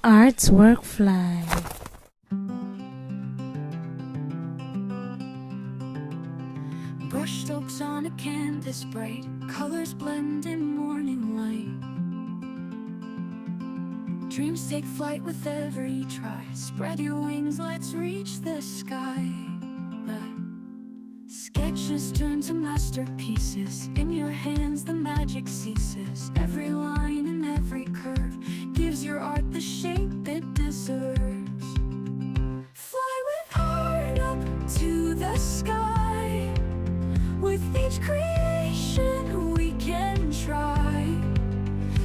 Arts Workfly. Brushstrokes on a canvas bright, colors blend in morning light. Dreams take flight with every try. Spread your wings, let's reach the sky. The sketches turn to masterpieces. In your hands the magic ceases. Every line and every curve gives your art the shape it deserves. Fly with heart up to the sky. With each creation we can try.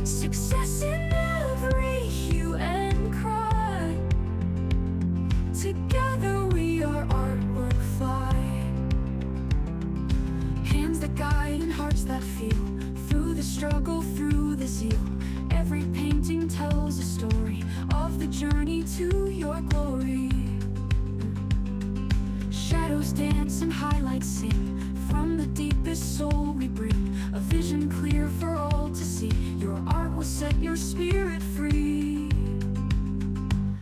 Success in every hue and cry. Together we are artwork fly. Hands that guide and hearts that feel. Through the struggle, through the zeal. Every painting tells a story of the journey to your glory. Shadows dance and highlights sing. From the deepest soul we bring a vision clear for all to see. Your art will set your spirit free.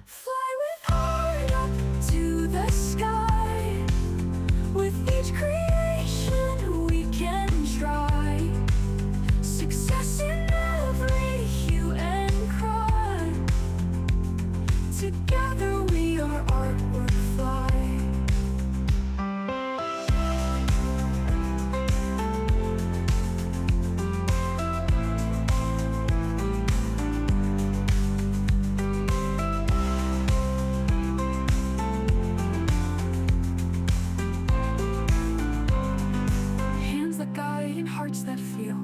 Fly with heart up to the sky. With each creation we can try. Success in every hue and cry. Together we are artwork fly. Hearts that feel.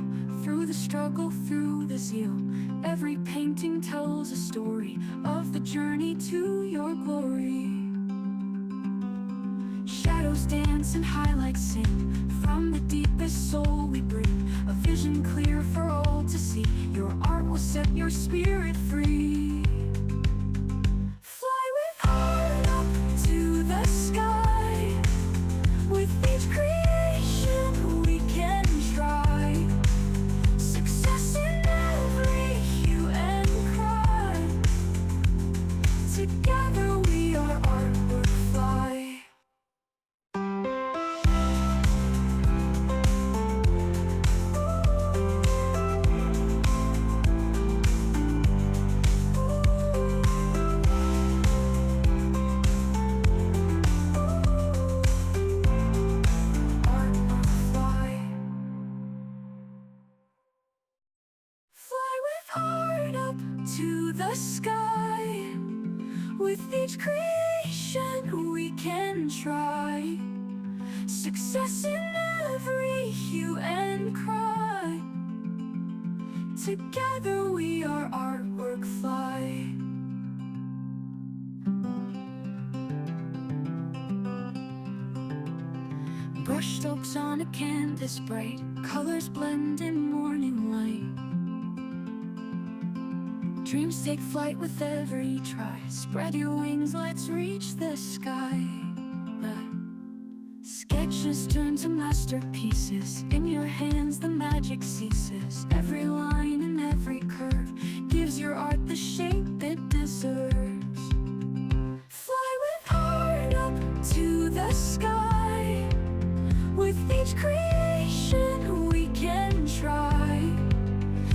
Through the struggle, through the zeal. Every painting tells a story of the journey to your glory. Shadows dance and highlights sing. From the deepest soul we bring a vision clear for all to see. Your art will set your spirit free. Fly with heart up to the sky. With each creation we can try. Success in every hue and cry. Together we are artwork fly. To the sky. With each creation we can try. Success in every hue and cry. Together we are artwork fly. Brushstrokes on a canvas bright, colors blend in morning light. Dreams take flight with every try. Spread your wings, let's reach the sky. The sketches turn to masterpieces. In your hands the magic ceases. Every line and every curve gives your art the shape it deserves. Fly with heart up to the sky. With each creation we can try.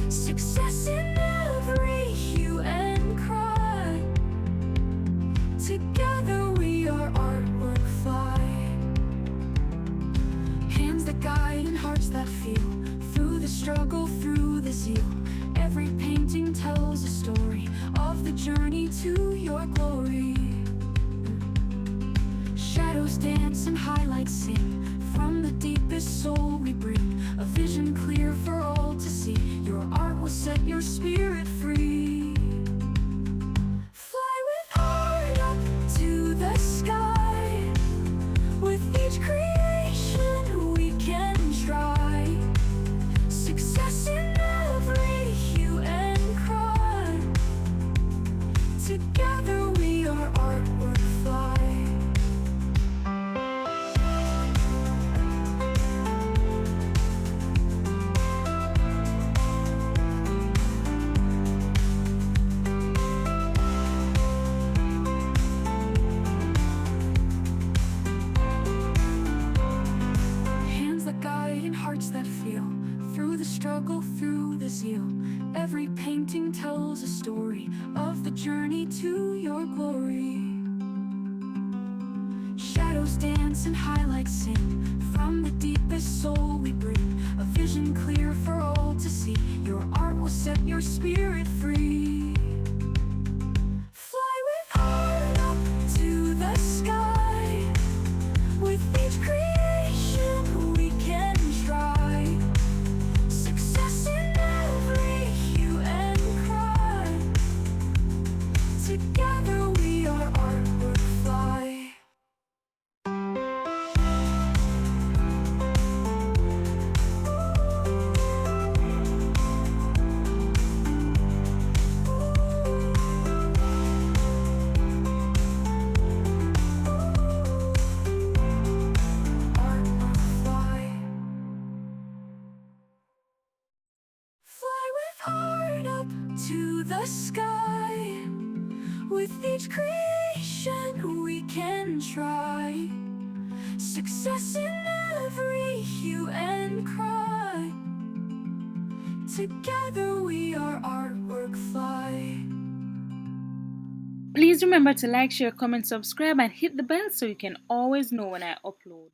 Success in every hue and cry. Together we are artwork fly. Hands that guide and hearts that feel. Through the struggle, through the zeal. Every painting tells a story of the journey to your glory. Shadows dance and highlights sing. From the deepest soul we bring a vision clear for all to see. Your art will set your spirit free. Fly with heart up to the sky. With each creation we can try. Success in every hue and cry. Together we are artwork fly. struggle through the zeal. Every painting tells a story of the journey to your glory. Shadows dance and highlights sing. From the deepest soul we bring a vision clear for all to see. Your art will set your spirit free. Fly with heart up to the sky. With each creation we can try. Success in every hue and cry. Together we are artwork fly. Heart up to the sky. With each creation we can try. Success in every hue and cry. Together we are artwork fly. Please remember to like, share, comment, subscribe, and hit the bell so you can always know when I upload.